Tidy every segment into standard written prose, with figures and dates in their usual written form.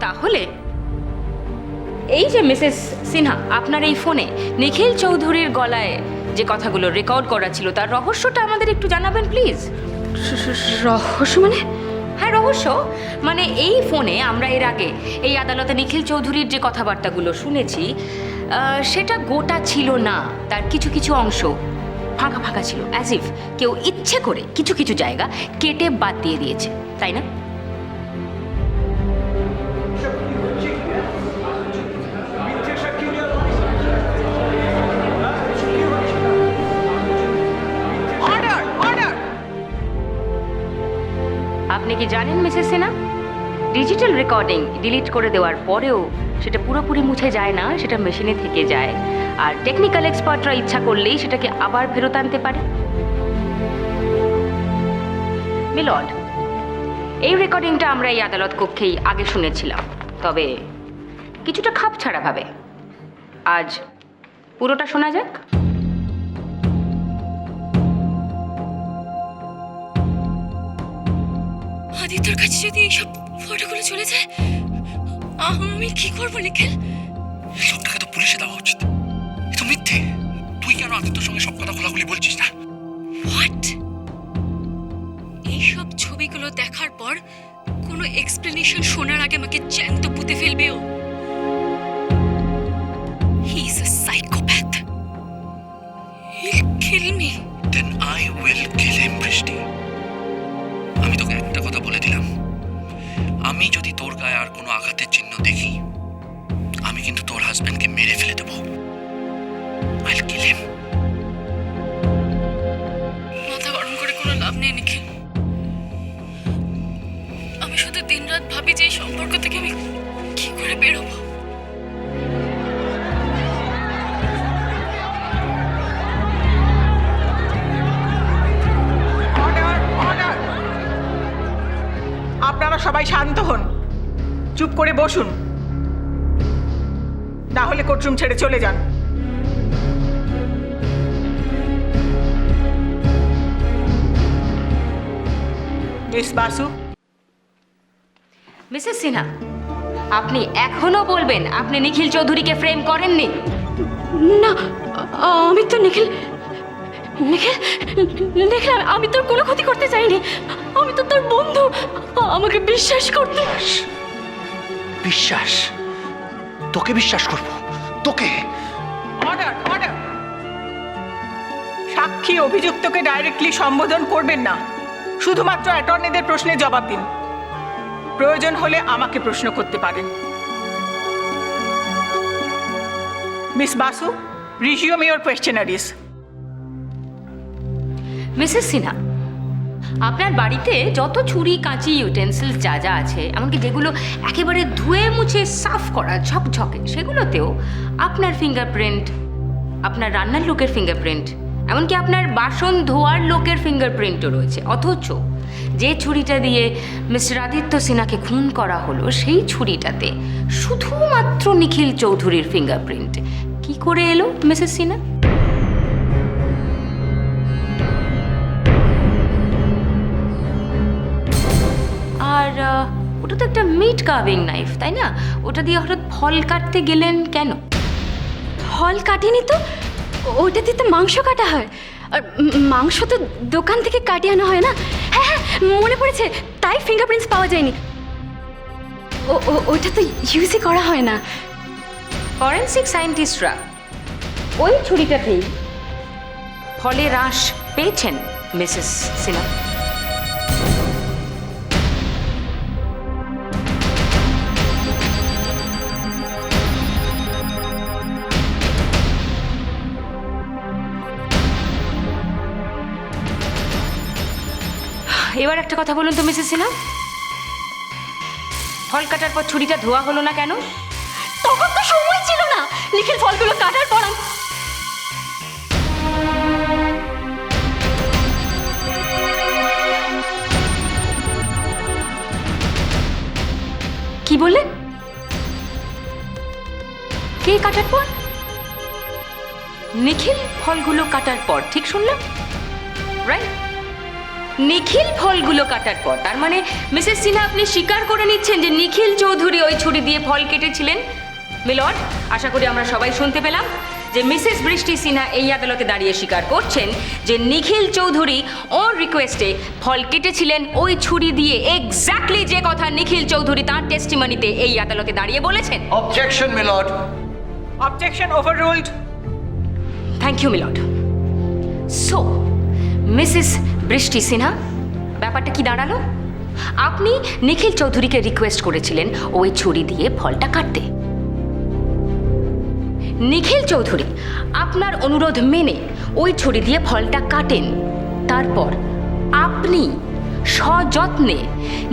তাহলে এই যে মিসেস সিনহা, আপনার এই ফোনে নিখিল চৌধুরীর গলায় যে কথাগুলো রেকর্ড করা ছিল তার রহস্যটা আমাদের একটু জানাবেন প্লিজ। রহস্য মানে? হ্যাঁ, রহস্য মানে এই ফোনে আমরা এর আগে এই আদালতে নিখিল চৌধুরীর যে কথাবার্তাগুলো শুনেছি সেটা গোটা ছিল না, তার কিছু কিছু অংশ ফাঁকা ফাঁকা ছিল, অ্যাজ ইফ কেউ ইচ্ছে করে কিছু কিছু জায়গা কেটে বাদ দিয়ে দিয়েছে, তাই না? আপনি কি জানেন Mrs Sinha, digital recording delete করে দেওয়ার পরেও সেটা পুরোপুরি মুছে যায় না, সেটা মেশিনে থেকে যায়। আর টেকনিক্যাল এক্সপার্টরা ইচ্ছা করলেই সেটাকে আবার ফেরত আনতে পারে। মিলর্ড, এই রেকর্ডিংটা আমরা এই আদালত কক্ষেই আগে শুনেছিলাম, তবে কিছুটা খাপ ছাড়া ভাবে। আজ পুরোটা শোনা যাক। আদিত্যর কাছে যদি এইসব ফটোগুলো চলে যায়, আমি কি করবো নিখিল? লোকটাকে তো পুলিশে দেওয়া উচিত। এ তো মিথ্যে। তুই কেন আদিত্যর সঙ্গে সব কথা খোলাখুলি বলছিস না? হোয়াট? এইসব ছবিগুলো দেখার পর কোনো এক্সপ্লেনেশন শোনার আগে আমাকে জ্যান্ত পুঁতে ফেলবে ও। He is a psychopath. He'll kill me. Then I will kill him, বৃষ্টি। আমি তোকে একটা কথা বলে দিলাম, আমি যদি তোর গায়ে আর কোনো আঘাতের চিহ্ন দেখি, আমি কিন্তু তোর হাজবেন্ডকে মেরে ফেলে দেবো। I'll kill him. মাথা গরম করে কোনো লাভ নেই নিখিল। আমি শুধু দিনরাত ভাবি যে এই সম্পর্ক থেকে আমি কি করে বেরোবো। আপনারা সবাই শান্ত হন, চুপ করে বসুন, না হলে কোর্টরুম ছেড়ে চলে যান। মিস বাসু। মিসেস সিনহা, আপনি এখনো বলবেন আপনি নিখিল চৌধুরীকে ফ্রেম করেননি? না, আমি তো নিখিল নিখিল নিখিল আমি তোর কোনো ক্ষতি করতে চাইনি। আমি তো তোর বন্ধু, আমাকে বিশ্বাস করতে। বিশ্বাস? তোকে বিশ্বাস করবো? তোকে? Order, order. সাক্ষী অভিযুক্তকে ডাইরেক্টলি সম্বোধন করবেন না, শুধুমাত্র অ্যাটর্নিদের প্রশ্নের জবাব দিন। প্রয়োজন হলে আমাকে প্রশ্ন করতে পারেন। Miss Basu, resume your questionnaires. Mrs Sinha, আপনার বাড়িতে যত ছুরি কাঁচি ইউটেন্সিলস যা যা আছে, এমনকি যেগুলো একেবারে ধুয়ে মুছে সাফ করা ঝকঝকে, সেগুলোতেও আপনার ফিঙ্গারপ্রিন্ট, আপনার রান্নার লোকের ফিঙ্গারপ্রিন্ট, এমনকি আপনার বাসন ধোয়ার লোকের ফিঙ্গারপ্রিন্টও রয়েছে। অথচ যে ছুরিটা দিয়ে মিস্টার আদিত্য সিনহাকে খুন করা হলো, সেই ছুরিটাতে শুধুমাত্র নিখিল চৌধুরীর ফিঙ্গারপ্রিন্ট কি করে এলো মিসেস সিনহা? আর ওটা তো একটা মিট কার্ভিং নাইফ, তাই না? ওটা দিয়ে হঠাৎ ফল কাটতে গেলেন কেন? ফল কাটিনি তো, ওটা দিয়ে তো মাংস কাটা হয়। আর মাংস তো দোকান থেকে কাটিয়ে আনা হয় না। হ্যাঁ হ্যাঁ, মনে পড়েছে, তাই ফিঙ্গারপ্রিন্টস পাওয়া যায়নি। ওটা তো ইউজই করা হয় না। ফরেন্সিক সায়েন্টিস্টরা ওই ছুরিটাতেই ফলের রাশ পেয়েছেন মিসেস সিনহা। এবার একটা কথা বলুন তো মিসেস সিনহা, ফল কাটার পর ছুরিটা ধোয়া হলো না কেন? তখন তো সময় ছিল না। নিখিল ফলগুলো কাটার পর কি বললেন? কে কাটার পর? নিখিল ফলগুলো কাটার পর, ঠিক শুনলাম? রাইট? নিখিল ফলগুলো কাটার পর, তার মানে মিসেস সিনহা আপনি স্বীকার করে নিচ্ছেন যে নিখিল চৌধুরী ওই ছুরি দিয়ে ফল কেটেছিলেন? মিলর্ড, আশা করি আমরা সবাই শুনতে পেলাম যে মিসেস বৃষ্টি সিনহা এই আদালতে দাঁড়িয়ে স্বীকার করছেন যে নিখিল চৌধুরী ওর রিকোয়েস্টে ফল কেটেছিলেন ওই ছুরি দিয়ে, এক্স্যাক্টলি যে কথা নিখিল চৌধুরী তার টেস্টিমনিতে এই আদালতে দাঁড়িয়ে বলেছেন। Objection milord. Objection overruled. Thank you milord. So Mrs Brishti Sinha, ব্যাপারটা কি দাঁড়ালো? আপনি নিখিল চৌধুরীকে রিকোয়েস্ট করেছিলেন ওই ছুরি দিয়ে ফলটা কাটতে। নিখিল চৌধুরী আপনার অনুরোধ মেনে ওই ছুরি দিয়ে ফলটা কাটেন। তারপর আপনি সযত্নে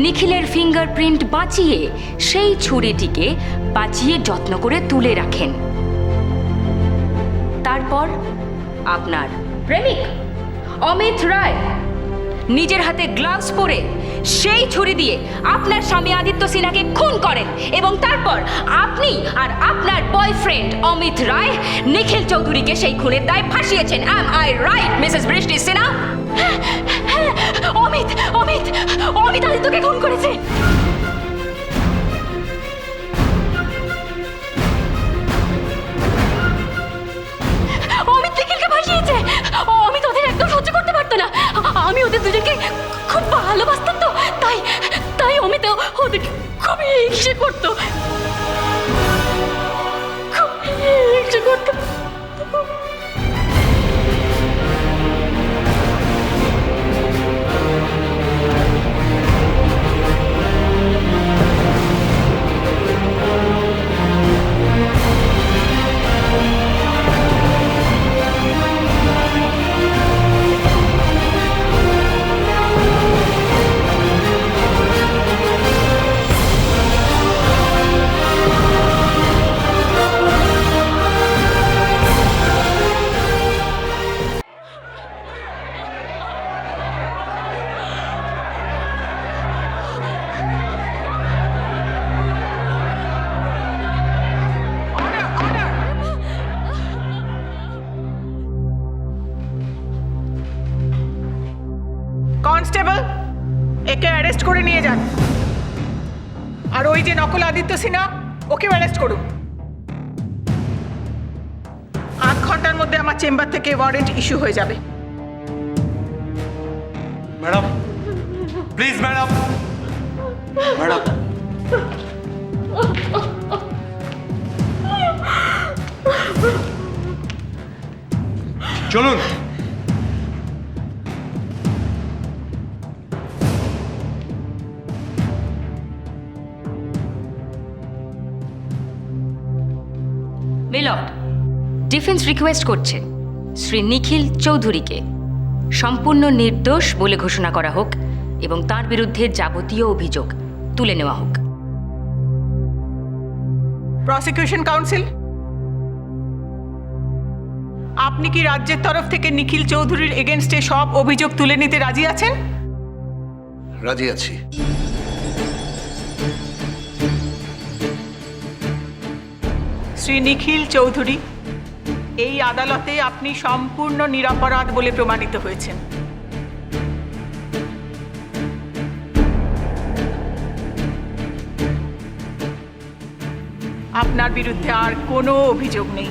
নিখিলের ফিঙ্গারপ্রিন্ট বাঁচিয়ে সেই ছুরিটিকে বাঁচিয়ে যত্ন করে তুলে রাখেন। তারপর আপনার প্রেমিক অমিত রায় নিজের হাতে গ্লাভস পরে সেই ছুরি দিয়ে আপনার স্বামী আদিত্য সিনহাকে খুন করেন এবং তারপর আপনি আর আপনার বয়ফ্রেন্ড অমিত রায় নিখিল চৌধুরীকে সেই খুনের দায় ফাঁসিয়েছেন। Am I right Mrs Brishti Sinha? হ্যাঁ, অমিত অমিত অমিত আদিত্যকে খুন করেছে। অমিত নিখিলকে ফাঁসিয়েছে। অমিত ওদের একদম সহ্য করতে পারতো না। আমি ওদের দুজনকে খুব ভালোবাসতাম, তো তাই তাই অমিত ওদেরকে খুব হিংসে করতো, খুব হিংসে করতো। কনস্টেবল, একে অ্যারেস্ট করে নিয়ে যান। আর ওই যে নকল আদিত্য সিনহা, ওকেও অ্যারেস্ট করুন। 8 ঘন্টার মধ্যে আমার চেম্বার থেকে ওয়ারেন্ট ইস্যু হয়ে যাবে। ম্যাডাম প্লিজ, ম্যাডাম ম্যাডাম চলুন। মিলর্ড, ডিফেন্স রিকোয়েস্ট করছে শ্রী নিখিল চৌধুরীকে সম্পূর্ণ নির্দোষ বলে ঘোষণা করা হোক এবং তার বিরুদ্ধে যাবতীয় অভিযোগ তুলে নেওয়া হোক। প্রসিকিউশন কাউন্সিল, আপনি কি রাজ্যের তরফ থেকে নিখিল চৌধুরীর এগেনস্টে সব অভিযোগ তুলে নিতে রাজি আছেন? রাজি আছি। শ্রী নিখিল চৌধুরী, এই আদালতে আপনি সম্পূর্ণ নিরপরাধ বলে প্রমাণিত হয়েছেন। আপনার বিরুদ্ধে আর কোনো অভিযোগ নেই।